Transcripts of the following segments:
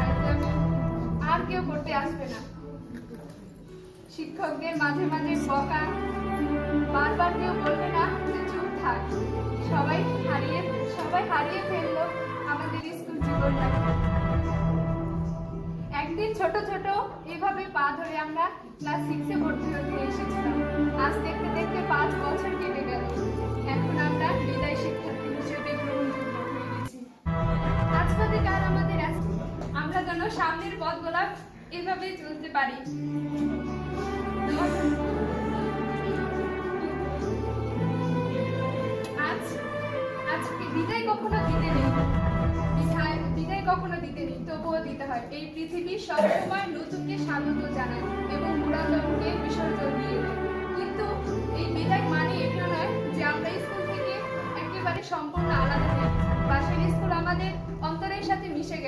আমি আর কেউ করতে আসবে না। শিক্ষকদের মাঝে মাঝে বকা, বারবার কেউ বলবে না যে চুপ থাক। সবাই হারিয়ে ফেললো আমাদের স্কুল জীবনটা। একদিন ছোট ছোট এভাবে পা ধরে আমরা ক্লাস 6-এ ভর্তি হতে এসেছিলাম। আজ দেখতে দেখতে 5 বছর কেটে গেল। এখন আমরা বিদায় শিক্ষার্থী হিসেবে গ্রহণযোগ্য হয়ে গেছি। আজ বাদে কাল আমাদের আমরা যেন সামনের পথগুলা এভাবেই চলতে পারি। আজকে বিদায় কখনো দিতে নেই, তবুও দিতে হয়। এই পৃথিবী সবসময় নতুনকে স্বাগত জানায় এবং পুরাতনকে বিসর্জন দিয়ে দেয়। কিন্তু এই বিদায় মানে এটা নয় যে আমরা স্কুল থেকে একেবারে সম্পূর্ণ আলাদা হয়ে গেছি। পাশের স্কুল আমাদের অন্তরের সাথে মিশে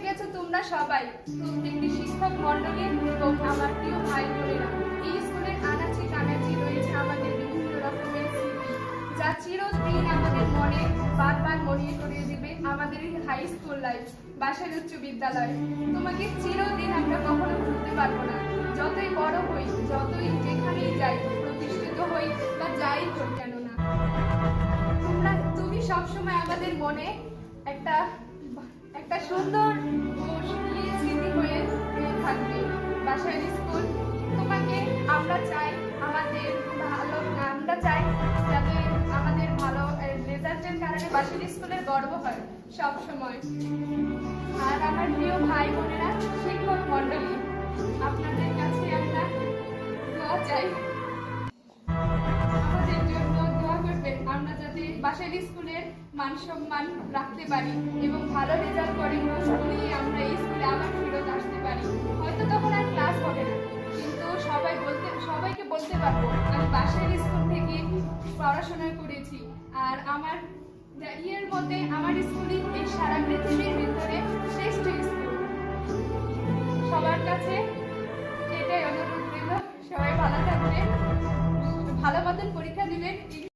গেছে তোমরা সবাই, প্রত্যেকটি শিক্ষক মণ্ডলী এবং আমার প্রিয় ভাই বোনেরা। এই স্কুলের আনাচে কানাচে রয়েছে আমাদের বিভিন্ন রকমের স্মৃতি, যা চিরদিন আমাদের মনে বারবার মনে করিয়ে দিবে আমাদের হাই স্কুল লাইফ, বাসার উচ্চ বিদ্যালয়। তোমাকে চিরদিন আমরা কখনো ভুলতে পারবো না। যতই বড় হই, যতই যেখানেই যাই, প্রতিষ্ঠিত হই বা যাই করি কেন না, তুমি সবসময় আমাদের মনে একটা সুন্দর স্মৃতি হয়ে থাকবে। বাসার স্কুল তোমাকে আমরা চাই যাতে আমাদের ভালো রেজাল্টের কারণে বাসার স্কুলের গর্ব হয় সব সময়। আর আমার প্রিয় ভাই বোনেরা, শিক্ষক মণ্ডলী, আপনাদের কাছে আমরা দোয়া চাই, আমাদের জন্য দোয়া করবেন, আমরা যাতে বাসার স্কুলের মান সম্মান রাখতে পারি এবং ভালো রেজাল্ট করে নিয়ে আমরা এই স্কুলে আবার ফেরত আসতে পারি। হয়তো তখন আর ক্লাস হবে না, কিন্তু সবাইকে বলতে পারবো আমি বাসার স্কুল থেকে পড়াশোনা করেছি। আর আমার মধ্যে আমার স্কুলই এই সারা পৃথিবীর ভিতরে শ্রেষ্ঠ স্কুল। সবার